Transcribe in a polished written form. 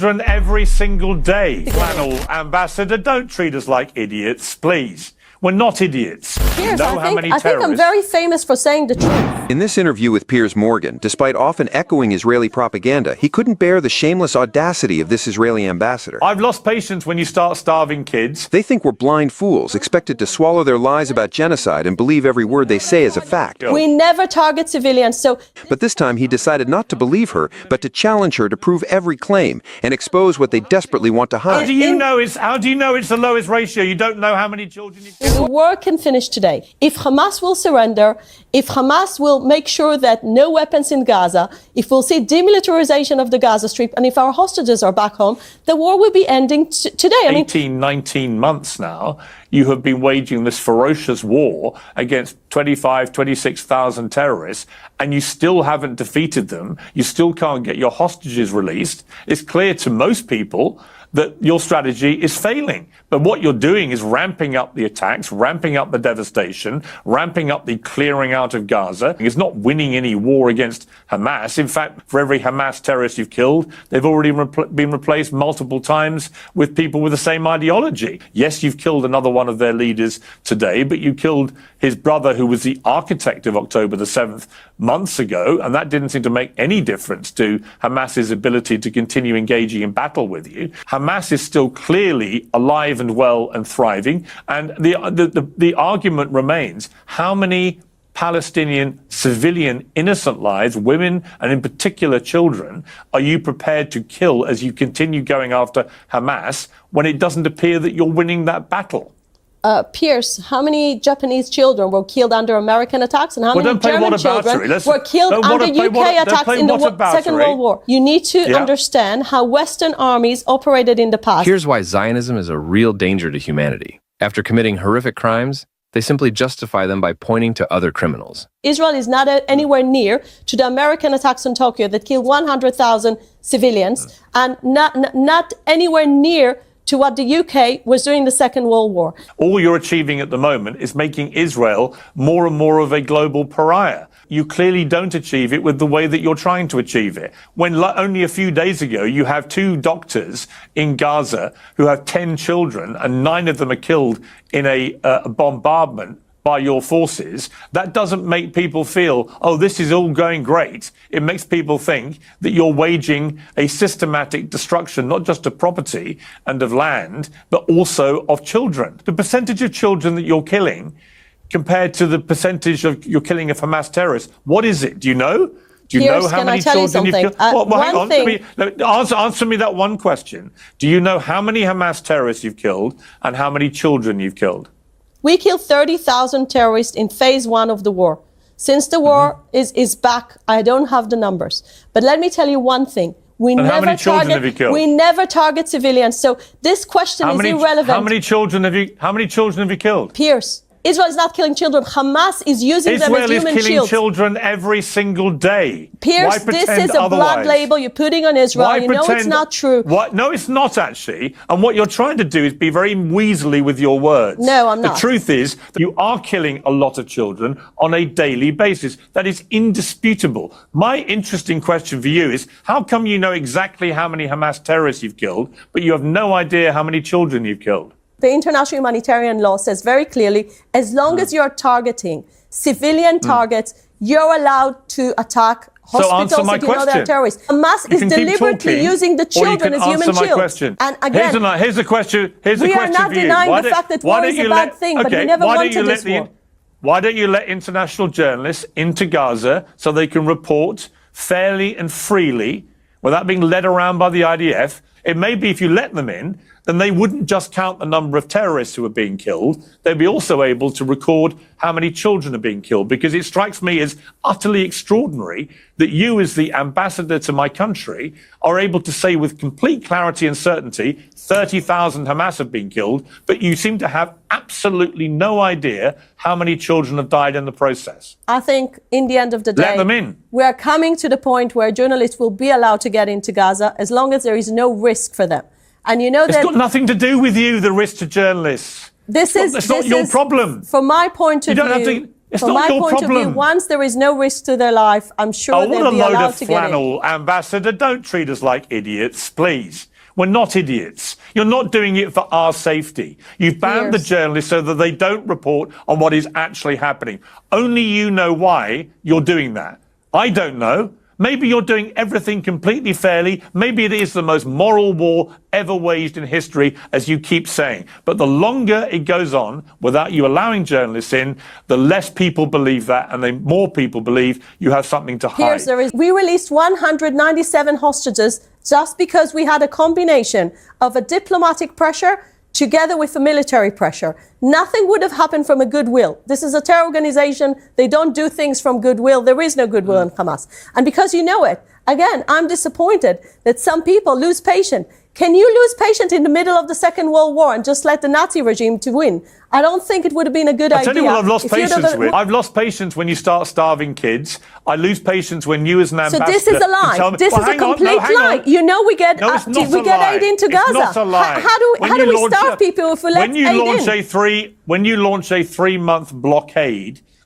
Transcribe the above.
Every single day. Flannel Ambassador, don't treat us like idiots, please. We're not idiots. Piers, I think I'm very famous for saying the truth. In this interview with Piers Morgan, despite often echoing Israeli propaganda, he couldn't bear the shameless audacity of this Israeli ambassador. I've lost patience when you start starving kids. They think we're blind fools, expected to swallow their lies about genocide and believe every word they say is a fact. We never target civilians, But this time he decided not to believe her, but to challenge her to prove every claim and expose what they desperately want to hide. How do you know it's the lowest ratio? You don't know how many children you killed? The war can finish today. If Hamas will surrender, if Hamas will make sure that no weapons in Gaza, if we'll see demilitarization of the Gaza Strip, and if our hostages are back home, the war will be ending today. 19 months now, you have been waging this ferocious war against 26,000 terrorists, and you still haven't defeated them. You still can't get your hostages released. It's clear to most people that your strategy is failing. But what you're doing is ramping up the attacks, ramping up the devastation, ramping up the clearing out of Gaza. It's not winning any war against Hamas. In fact, for every Hamas terrorist you've killed, they've already been replaced multiple times with people with the same ideology. Yes, you've killed another one of their leaders today, but you killed his brother, who was the architect of October the 7th, months ago, and that didn't seem to make any difference to Hamas's ability to continue engaging in battle with you. Hamas is still clearly alive and well and thriving, and the argument remains: how many Palestinian civilian innocent lives, women and in particular children, are you prepared to kill as you continue going after Hamas when it doesn't appear that you're winning that battle? Piers, how many Japanese children were killed under American attacks, and how many German children were killed under UK attacks in the Second World War? You need to understand how Western armies operated in the past. Here's why Zionism is a real danger to humanity. After committing horrific crimes, they simply justify them by pointing to other criminals. Israel is not anywhere near to the American attacks on Tokyo that killed 100,000 civilians, and not anywhere near to what the UK was doing in the Second World War. All you're achieving at the moment is making Israel more and more of a global pariah. You clearly don't achieve it with the way that you're trying to achieve it. When only a few days ago, you have 2 doctors in Gaza who have 10 children, and 9 of them are killed in a bombardment by your forces. That doesn't make people feel, oh, this is all going great. It makes people think that you're waging a systematic destruction, not just of property and of land, but also of children. The percentage of children that you're killing compared to the percentage of you're killing of Hamas terrorists, what is it? Do you know? Do you know how many children you've killed? Hang on. Answer me that one question. Do you know how many Hamas terrorists you've killed and how many children you've killed? We killed 30,000 terrorists in phase 1 of the war. Since the war is back, I don't have the numbers. But let me tell you one thing. We never target civilians. So this question is irrelevant. How many children have you killed? Piers, Israel is not killing children. Hamas is using them as human shields. Israel is killing children every single day. Piers, this is a blood label you're putting on Israel. You know it's not true. No, it's not actually. And what you're trying to do is be very weaselly with your words. No, I'm not. The truth is that you are killing a lot of children on a daily basis. That is indisputable. My interesting question for you is, how come you know exactly how many Hamas terrorists you've killed, but you have no idea how many children you've killed? The international humanitarian law says very clearly, as long as you're targeting civilian targets, you're allowed to attack hospitals that you know they're terrorists. Hamas is deliberately using the children as human shields. And again, here's the question. We are not denying the fact that war is a bad thing, but we never wanted this war. Why don't you let international journalists into Gaza so they can report fairly and freely without being led around by the IDF? It may be if you let them in, then they wouldn't just count the number of terrorists who are being killed. They'd be also able to record how many children are being killed, because it strikes me as utterly extraordinary that you, as the ambassador to my country, are able to say with complete clarity and certainty 30,000 Hamas have been killed, but you seem to have absolutely no idea how many children have died in the process. I think in the end of the day, let them in. We are coming to the point where journalists will be allowed to get into Gaza as long as there is no risk for them. And you know that it's got nothing to do with you, the risk to journalists. It's not your problem. From my point of view, It's From not my your point problem. of view, once there is no risk to their life, I'm sure Oh, what they'll a be load allowed of to get in. flannel, Ambassador. Don't treat us like idiots, please. We're not idiots. You're not doing it for our safety. You've banned the journalists so that they don't report on what is actually happening. Only you know why you're doing that. I don't know. Maybe you're doing everything completely fairly. Maybe it is the most moral war ever waged in history, as you keep saying. But the longer it goes on without you allowing journalists in, the less people believe that, and the more people believe you have something to hide. We released 197 hostages just because we had a combination of a diplomatic pressure together with a military pressure. Nothing would have happened from a goodwill. This is a terror organization. They don't do things from goodwill. There is no goodwill in Hamas. And because you know it, again, I'm disappointed that some people lose patience. Can you lose patience in the middle of the Second World War and just let the Nazi regime to win? I don't think it would have been a good idea. I'll tell you what I've lost patience with. I've lost patience when you start starving kids. I lose patience when you as an ambassador... So this is a lie. This is a complete lie. You know we get aid into Gaza. It's not a lie. How do we starve people if we let aid in? When you launch a 3-month blockade